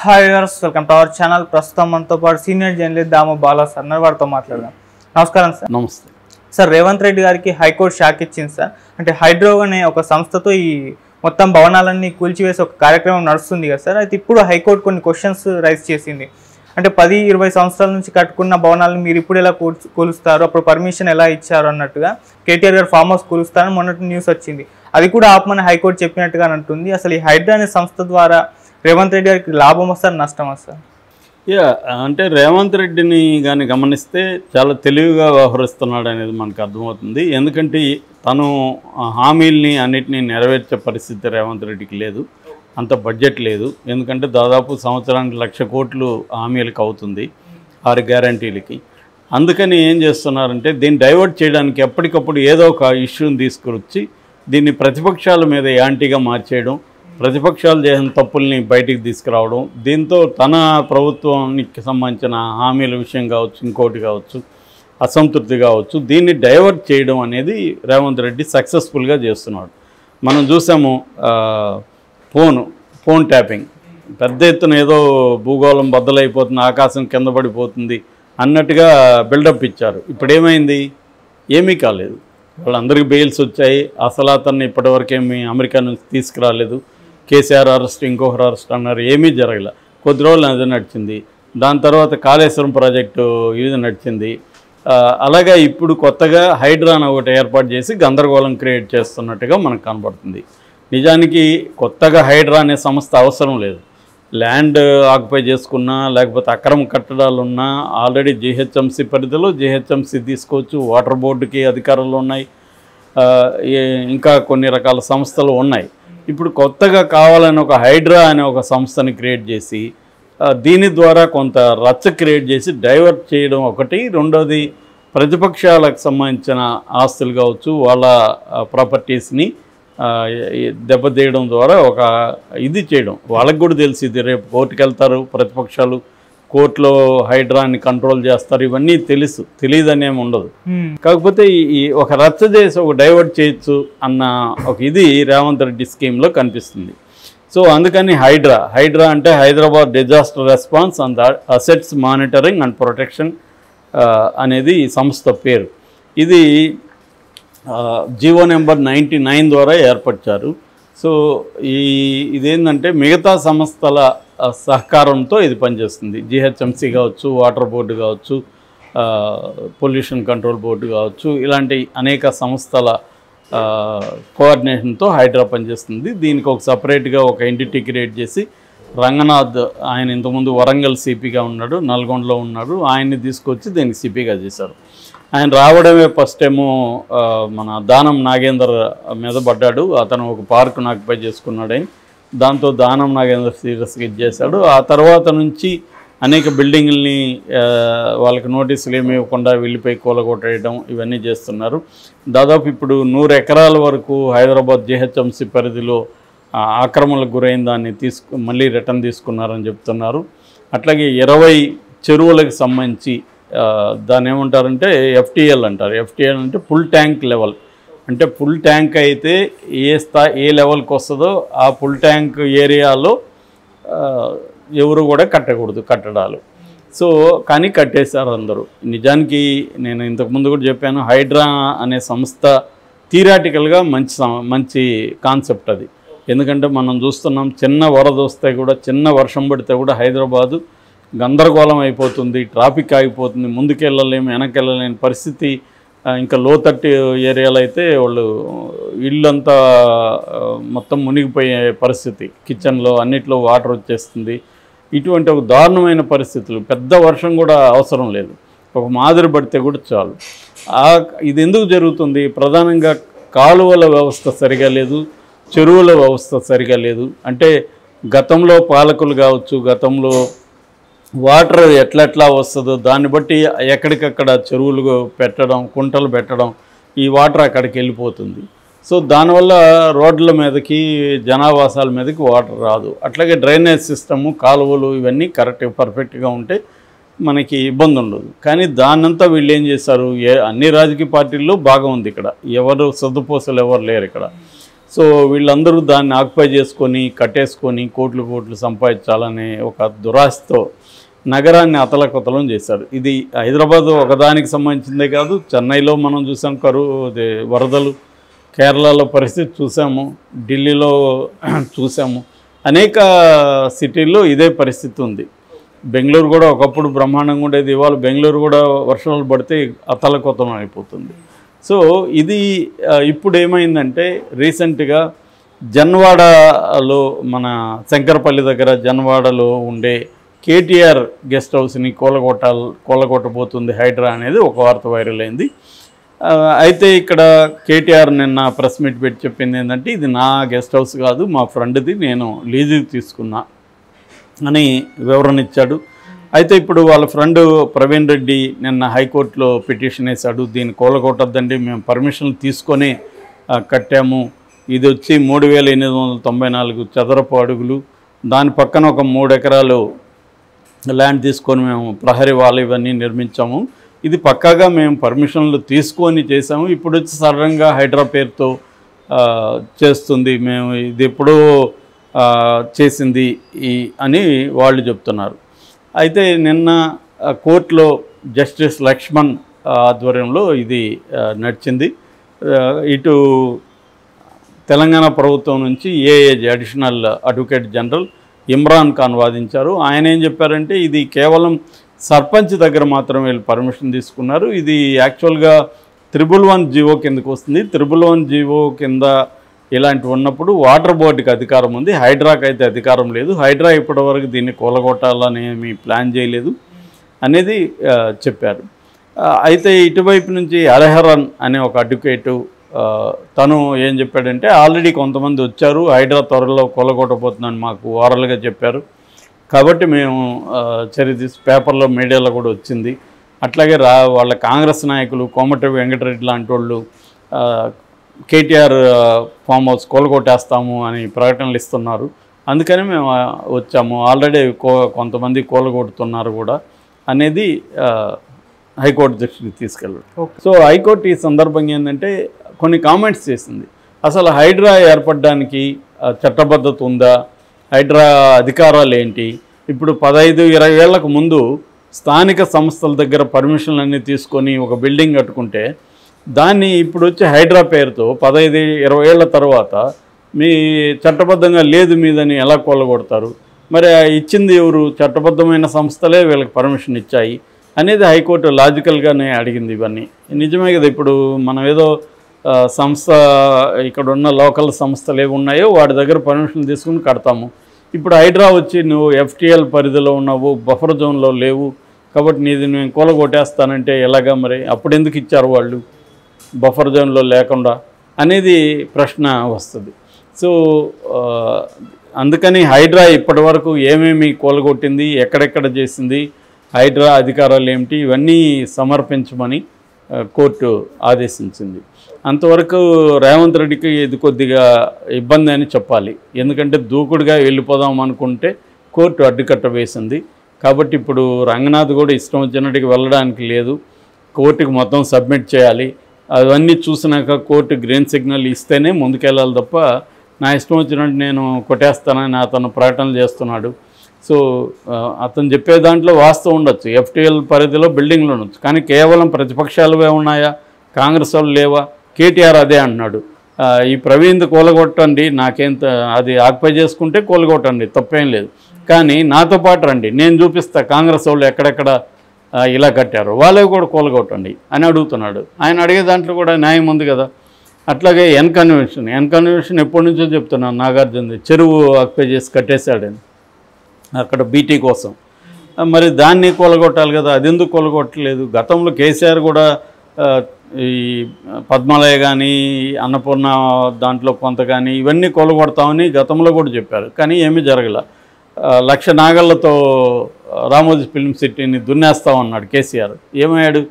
Hi viewers, welcome to our channel. ప్రస్తుతం మనతో పాటు సీనియర్ జర్నలిస్ట్ దాము బాలా సార్ వారితో మాట్లాడదాం. నమస్కారం సార్. నమస్తే సార్, రేవంత్ రెడ్డి గారికి హైకోర్టు షాక్ ఇచ్చింది సార్. అంటే హైడ్రో అనే ఒక సంస్థతో ఈ మొత్తం భవనాలన్నీ కూల్చివేసి ఒక కార్యక్రమం నడుస్తుంది కదా సార్. అయితే ఇప్పుడు హైకోర్టు కొన్ని క్వశ్చన్స్ రైజ్ చేసింది. అంటే 10-20 సంవత్సరాల నుంచి కట్టుకున్న భవనాలను మీరు ఇప్పుడు ఎలా కూలుస్తారు, అప్పుడు పర్మిషన్ ఎలా ఇచ్చారు అన్నట్టుగా కేటీఆర్ గారు ఫామ్ హౌస్ కూలుస్తారని మొన్నటి న్యూస్ వచ్చింది. అది కూడా ఆపమని హైకోర్టు చెప్పినట్టుగా అంటుంది. అసలు ఈ హైడ్రో అనే సంస్థ ద్వారా రేవంత్ రెడ్డి గారికి లాభం వస్తారు, నష్టం వస్తారు? అంటే రేవంత్ రెడ్డిని కానీ గమనిస్తే చాలా తెలివిగా వ్యవహరిస్తున్నాడు అనేది మనకు అర్థమవుతుంది. ఎందుకంటే తను హామీల్ని అన్నిటినీ నెరవేర్చే పరిస్థితి రేవంత్ రెడ్డికి లేదు, అంత బడ్జెట్ లేదు. ఎందుకంటే దాదాపు సంవత్సరానికి 1,00,000 కోట్లు హామీలకు అవుతుంది 6 గ్యారంటీలకి. అందుకని ఏం చేస్తున్నారంటే దీన్ని డైవర్ట్ చేయడానికి ఎప్పటికప్పుడు ఏదో ఒక ఇష్యూని తీసుకొచ్చి దీన్ని ప్రతిపక్షాల మీద యాంటీగా మార్చేయడం, ప్రతిపక్షాలు చేసిన తప్పుల్ని బయటికి తీసుకురావడం, దీంతో తన ప్రభుత్వానికి సంబంధించిన హామీల విషయం కావచ్చు, ఇంకోటి కావచ్చు, అసంతృప్తి కావచ్చు, దీన్ని డైవర్ట్ చేయడం అనేది రేవంత్ రెడ్డి సక్సెస్ఫుల్గా చేస్తున్నాడు. మనం చూసాము ఫోన్ ట్యాపింగ్, పెద్ద ఎత్తున ఏదో భూగోళం బద్దలైపోతుంది, ఆకాశం కింద పడిపోతుంది అన్నట్టుగా బిల్డప్ ఇచ్చారు. ఇప్పుడు ఏమైంది? ఏమీ కాలేదు. వాళ్ళందరికీ బెయిల్స్ వచ్చాయి. అసలు అతన్ని ఇప్పటివరకేమీ అమెరికా నుంచి తీసుకురాలేదు. కేసీఆర్ అరెస్ట్, ఇంకొకరు అరెస్ట్ అన్నారు, ఏమీ జరగలే. కొద్ది రోజులు అది నడిచింది. దాని తర్వాత కాళేశ్వరం ప్రాజెక్టు ఇది నడిచింది. అలాగే ఇప్పుడు కొత్తగా హైడ్రాన్ ఒకటి ఏర్పాటు చేసి గందరగోళం క్రియేట్ చేస్తున్నట్టుగా మనకు కనబడుతుంది. నిజానికి కొత్తగా హైడ్రా అనే సంస్థ అవసరం లేదు. ల్యాండ్ ఆక్యుపై చేసుకున్నా, లేకపోతే అక్రమ కట్టడాలు ఉన్నా ఆల్రెడీ జీహెచ్ఎంసీ పరిధిలో జీహెచ్ఎంసీ తీసుకోవచ్చు. వాటర్ బోర్డుకి అధికారులు ఉన్నాయి, ఇంకా కొన్ని రకాల సంస్థలు ఉన్నాయి. ఇప్పుడు కొత్తగా కావాలని ఒక హైడ్రా అనే ఒక సంస్థని క్రియేట్ చేసి దీని ద్వారా కొంత రచ్చ క్రియేట్ చేసి డైవర్ట్ చేయడం ఒకటి. రెండోది, ప్రతిపక్షాలకు సంబంధించిన ఆస్తులు కావచ్చు, వాళ్ళ ప్రాపర్టీస్ని దెబ్బతీయడం ద్వారా ఒక ఇది చేయడం. వాళ్ళకి కూడా తెలిసి ఇది రేపు కోర్టుకు వెళ్తారు ప్రతిపక్షాలు, కోర్టులో హైడ్రాన్ని కంట్రోల్ చేస్తారు, ఇవన్నీ తెలియదనేమి ఉండదు. కాకపోతే ఈ ఒక రచ్చ చేసి ఒక డైవర్ట్ చేయొచ్చు అన్న ఒక ఇది రేవంత్ రెడ్డి స్కీమ్లో కనిపిస్తుంది. సో అందుకని హైడ్రా అంటే Hyderabad disaster response and assets monitoring and protection అనేది ఈ సంస్థ పేరు. ఇది జీవో నెంబర్ 99 ద్వారా ఏర్పరిచారు. సో ఇదేంటంటే మిగతా సంస్థల సహకారంతో ఇది పనిచేస్తుంది. జీహెచ్ఎంసీ కావచ్చు, వాటర్ బోర్డు కావచ్చు, పొల్యూషన్ కంట్రోల్ బోర్డు కావచ్చు, ఇలాంటి అనేక సంస్థల కోఆర్డినేషన్తో హైడ్రా పనిచేస్తుంది. దీనికి ఒక సపరేట్గా ఒక ఎంటిటీ క్రియేట్ చేసి రంగనాథ్, ఆయన ఇంతకుముందు వరంగల్ సిపిగా ఉన్నాడు, నల్గొండలో ఉన్నాడు, ఆయన్ని తీసుకొచ్చి దీనికి సిపిగా చేశారు. ఆయన రావడమే ఫస్ట్ ఏమో మన దానం నాగేందర్ మీద పడ్డాడు. అతను ఒక పార్కును ఆక్యుపై చేసుకున్నాడు. దాంతో దానం నాగేందర్ సీరియస్గా ఇచ్చేశాడు. ఆ తర్వాత నుంచి అనేక బిల్డింగుల్ని వాళ్ళకి నోటీసులు ఏమి ఇవ్వకుండా వెళ్ళిపోయి కూలగొట్టేయడం ఇవన్నీ చేస్తున్నారు. దాదాపు ఇప్పుడు 100 ఎకరాల వరకు హైదరాబాద్ జీహెచ్ఎంసీ పరిధిలో ఆక్రమణలకు గురైన దాన్ని మళ్ళీ రిటర్న్ తీసుకున్నారని చెప్తున్నారు. అట్లాగే 20 చెరువులకు సంబంధించి దాన్ని ఏమంటారంటే ఎఫ్టీఎల్ అంటారు. ఎఫ్టీఎల్ అంటే ఫుల్ ట్యాంక్ లెవెల్. అంటే ఫుల్ ట్యాంక్ అయితే ఏ లెవెల్కి వస్తుందో ఆ ఫుల్ ట్యాంక్ ఏరియాలో ఎవరు కూడా కట్టకూడదు కట్టడాలు. సో కానీ కట్టేశారు అందరూ. నిజానికి నేను ఇంతకుముందు కూడా చెప్పాను, హైడ్రా అనే సంస్థ థియరాటికల్గా మంచి కాన్సెప్ట్ అది. ఎందుకంటే మనం చూస్తున్నాం, చిన్న వరద వస్తే కూడా, చిన్న వర్షం పడితే కూడా హైదరాబాదు గందరగోళం అయిపోతుంది, ట్రాఫిక్ ఆగిపోతుంది, ముందుకెళ్ళలేము, వెనకెళ్ళలేని పరిస్థితి. ఇంకా లోతట్టు ఏరియాలో అయితే వాళ్ళు ఇల్లంతా మొత్తం మునిగిపోయే పరిస్థితి, కిచెన్లో అన్నిట్లో వాటర్ వచ్చేస్తుంది. ఇటువంటి ఒక దారుణమైన పరిస్థితులు. పెద్ద వర్షం కూడా అవసరం లేదు, ఒక మాదిరి పడితే కూడా చాలు. ఇది ఎందుకు జరుగుతుంది? ప్రధానంగా కాలువల వ్యవస్థ సరిగా లేదు, చెరువుల వ్యవస్థ సరిగా లేదు. అంటే గతంలో పాలకులు కావచ్చు, గతంలో వాటర్ ఎట్లా వస్తుందో దాన్ని బట్టి ఎక్కడికక్కడ చెరువులు పెట్టడం, కుంటలు పెట్టడం, ఈ వాటర్ అక్కడికి వెళ్ళిపోతుంది. సో దానివల్ల రోడ్ల మీదకి, జనావాసాల మీదకి వాటర్ రాదు. అట్లాగే డ్రైనేజ్ సిస్టము, కాలువలు ఇవన్నీ పర్ఫెక్ట్గా ఉంటే మనకి ఇబ్బంది ఉండదు. కానీ దాన్నంతా వీళ్ళు ఏం చేశారు? అన్ని రాజకీయ పార్టీల్లో బాగా ఉంది ఇక్కడ, ఎవరు సొద్దుపోసలు ఎవరు లేరు ఇక్కడ. సో వీళ్ళందరూ దాన్ని ఆక్యుపై చేసుకొని కట్టేసుకొని కోట్లు కోట్లు సంపాదించాలనే ఒక దురాశతో నగరాన్ని అతలకుతలం చేశారు. ఇది హైదరాబాద్ ఒకదానికి సంబంధించిందే కాదు, చెన్నైలో మనం చూసాం వరదలు, కేరళలో పరిస్థితి చూసాము, ఢిల్లీలో చూసాము, అనేక సిటీల్లో ఇదే పరిస్థితి ఉంది. బెంగళూరు కూడా ఒకప్పుడు బ్రహ్మాండంగా ఉండేది, ఇవాళ బెంగళూరు కూడా వర్షాలు పడితే అతలకుతలం అయిపోతుంది. సో ఇది ఇప్పుడు ఏమైందంటే రీసెంట్గా జన్వాడలో మన శంకరపల్లి దగ్గర జన్వాడలో ఉండే కేటీఆర్ గెస్ట్ హౌస్ని కూలగొట్టబోతుంది హైడ్రా అనేది ఒక వార్త వైరల్ అయింది. అయితే ఇక్కడ కేటీఆర్ నిన్న ప్రెస్ మీట్ పెట్టి చెప్పింది ఏంటంటే, ఇది నా గెస్ట్ హౌస్ కాదు, మా ఫ్రెండ్ది, నేను లీజుకి తీసుకున్నా అని వివరణ ఇచ్చాడు. అయితే ఇప్పుడు వాళ్ళ ఫ్రెండ్ ప్రవీణ్ రెడ్డి నిన్న హైకోర్టులో పిటిషన్ వేశాడు, దీన్ని కూలగొట్టద్దండి, మేము పర్మిషన్లు తీసుకొని కట్టాము, ఇది వచ్చి 3894 చదరపు అడుగులు, దాని పక్కన ఒక 3 ఎకరాలు ల్యాండ్ తీసుకొని మేము ప్రహరీ వాల్ ఇవన్నీ నిర్మించాము, ఇది పక్కాగా మేము పర్మిషన్లు తీసుకొని చేసాము, ఇప్పుడు వచ్చి సడన్గా హైడ్రా పేరుతో చేస్తుంది, మేము ఇది ఎప్పుడో చేసింది అని వాళ్ళు చెప్తున్నారు. అయితే నిన్న కోర్టులో జస్టిస్ లక్ష్మణ్ ఆధ్వర్యంలో ఇది నడిచింది. ఇటు తెలంగాణ ప్రభుత్వం నుంచి AAG additional advocate general Imran Khan వాదించారు. ఆయన ఏం చెప్పారంటే, ఇది కేవలం సర్పంచ్ దగ్గర మాత్రం వీళ్ళు పర్మిషన్ తీసుకున్నారు, ఇది యాక్చువల్గా 111 జీవో కిందకు వస్తుంది, 111 జీవో కింద ఇలాంటివి ఉన్నప్పుడు వాటర్ బోర్డుకి అధికారం ఉంది, హైడ్రాకి అయితే అధికారం లేదు, హైడ్రా ఇప్పటివరకు దీన్ని కూలగొట్టాలని ఏమీ ప్లాన్ చేయలేదు అనేది చెప్పారు. అయితే ఇటువైపు నుంచి అలహరన్ అనే ఒక అడ్వకేటు తను ఏం చెప్పాడంటే, ఆల్రెడీ కొంతమంది వచ్చారు, హైడ్రా త్వరలో కూలగొట్టబోతుందని మాకు ఓరల్గా చెప్పారు, కాబట్టి మేము చర్య తీసి పేపర్లో మీడియాలో కూడా వచ్చింది. అట్లాగే వాళ్ళ కాంగ్రెస్ నాయకులు కోమటిరెడ్డి వెంకటరెడ్డి లాంటి వాళ్ళు కేటీఆర్ ఫామ్ హౌస్ కూలగొట్టేస్తాము అని ప్రకటనలు ఇస్తున్నారు, అందుకని మేము వచ్చాము, ఆల్రెడీ కొంతమంది కూలగొడుతున్నారు కూడా అనేది హైకోర్టు దృష్టికి తీసుకెళ్ళారు. సో హైకోర్టు ఈ సందర్భంగా ఏంటంటే కొన్ని కామెంట్స్ చేసింది. అసలు హైడ్రా ఏర్పడడానికి చట్టబద్ధత ఉందా, హైడ్రా అధికారాలు ఏంటి, ఇప్పుడు 15-20 ఏళ్లకు ముందు స్థానిక సంస్థల దగ్గర పర్మిషన్లు అన్నీ తీసుకొని ఒక బిల్డింగ్ కట్టుకుంటే దాన్ని ఇప్పుడు వచ్చి హైడ్రా పేరుతో 15-20 ఏళ్ల తర్వాత మీ చట్టబద్ధంగా లేదు మీదని ఎలా కూలగొడతారు, మరి ఇచ్చింది ఎవరు, చట్టబద్ధమైన సంస్థలే వీళ్ళకి పర్మిషన్ ఇచ్చాయి అనేది హైకోర్టు లాజికల్గానే అడిగింది. ఇవన్నీ నిజమే కదా, ఇప్పుడు మనం ఏదో సంస్థ ఇక్కడ ఉన్న లోకల్ సంస్థలు ఏవి ఉన్నాయో వాటి దగ్గర పర్మిషన్ తీసుకుని కడతాము, ఇప్పుడు హైడ్రా వచ్చి నువ్వు FTL పరిధిలో ఉన్నావు, బఫర్ జోన్లో లేవు, కాబట్టి నీది నేను కూలగొట్టేస్తానంటే ఎలాగా, మరి అప్పుడు ఎందుకు ఇచ్చారు వాళ్ళు బఫర్ జోన్లో లేకుండా అనేది ప్రశ్న వస్తుంది. సో అందుకని హైడ్రా ఇప్పటి వరకు ఏమేమి కూలగొట్టింది, ఎక్కడెక్కడ చేసింది, హైడ్రా అధికారాలు ఏమిటి, ఇవన్నీ సమర్పించమని కోర్టు ఆదేశించింది. అంతవరకు రేవంత్ రెడ్డికి ఇది కొద్దిగా ఇబ్బంది అని చెప్పాలి, ఎందుకంటే దూకుడుగా వెళ్ళిపోదాం అనుకుంటే కోర్టు అడ్డుకట్ట వేసింది. కాబట్టి ఇప్పుడు రంగనాథ్ కూడా ఇష్టం వచ్చినట్టుగా వెళ్ళడానికి లేదు, కోర్టుకి మొత్తం సబ్మిట్ చేయాలి, అవన్నీ చూసినాక కోర్టు గ్రీన్ సిగ్నల్ ఇస్తేనే ముందుకెళ్ళాలి తప్ప నా ఇష్టం వచ్చినట్టు నేను కొట్టేస్తానని అతను ప్రకటనలు చేస్తున్నాడు. సో అతను చెప్పే దాంట్లో వాస్తవం ఉండొచ్చు, FTL పరిధిలో బిల్డింగ్లు ఉండొచ్చు, కానీ కేవలం ప్రతిపక్షాలువే ఉన్నాయా, కాంగ్రెస్ వాళ్ళు లేవా, కేటీఆర్ అదే అంటున్నాడు, ఈ ప్రవీణ్ కూలగొట్టండి, నాకేంత అది ఆక్యుపై చేసుకుంటే కూలగొట్టండి తప్పేం లేదు, కానీ నాతో పాటు రండి, నేను చూపిస్తా కాంగ్రెస్ వాళ్ళు ఎక్కడెక్కడ ఇలా కట్టారు, వాళ్ళే కూడా కూలగొట్టండి అని అడుగుతున్నాడు. ఆయన అడిగే దాంట్లో కూడా న్యాయం ఉంది కదా. అట్లాగే ఎన్ కన్వెన్షన్ ఎప్పటి నుంచో చెప్తున్నాను, నాగార్జున చెరువు ఆక్యుపై చేసి కట్టేశాడని అక్కడ BT కోసం, మరి దాన్ని కూలగొట్టాలి కదా, అది ఎందుకు కూలగొట్టలేదు. గతంలో కేసీఆర్ కూడా ఈ పద్మాలయ కానీ అన్నపూర్ణ దాంట్లో కొంత కానీ ఇవన్నీ కూలగొడతామని గతంలో కూడా చెప్పారు, కానీ ఏమీ జరగల. 1,00,000 నాగళ్లతో రామోజీ ఫిల్మ్ సిటీని దున్నేస్తామన్నాడు కేసీఆర్, ఏమయ్యాడు,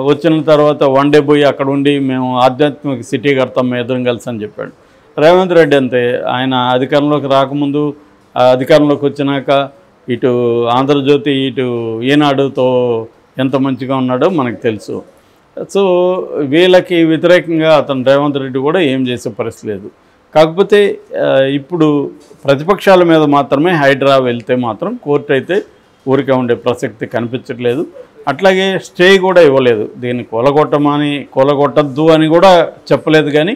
వచ్చిన తర్వాత వన్ డే పోయి అక్కడ ఉండి మేము ఆధ్యాత్మిక సిటీ కడతాం మేము ఎదురు కలిసి అని చెప్పాడు. రేవంత్ రెడ్డి అంతే, ఆయన అధికారంలోకి రాకముందు అధికారంలోకి వచ్చినాక ఇటు ఆంధ్రజ్యోతి ఇటు ఈనాడుతో ఎంత మంచిగా ఉన్నాడో మనకు తెలుసు. సో వీళ్ళకి వ్యతిరేకంగా అతను రేవంత్ రెడ్డి కూడా ఏం చేసే పరిస్థితి లేదు. కాకపోతే ఇప్పుడు ప్రతిపక్షాల మీద మాత్రమే హైడ్రా వెళ్తే మాత్రం కోర్టు అయితే ఊరికే ఉండే ప్రసక్తి కనిపించట్లేదు. అట్లాగే స్టే కూడా ఇవ్వలేదు. దీన్ని కూలగొట్టద్దు అని కూడా చెప్పలేదు. కానీ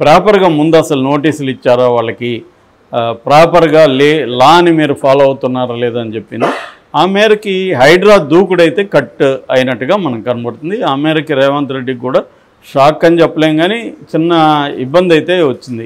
ప్రాపర్గా ముందు అసలు నోటీసులు ఇచ్చారా వాళ్ళకి, ప్రాపర్గా లాని మీరు ఫాలో అవుతున్నారా లేదని చెప్పింది. ఆ మేరకి హైడ్రా దూకుడైతే కట్ అయినట్టుగా మనకు కనబడుతుంది. ఆ మేరకి రేవంత్ రెడ్డికి కూడా షాక్ అని చెప్పలేం, కానీ చిన్న ఇబ్బంది అయితే వచ్చింది.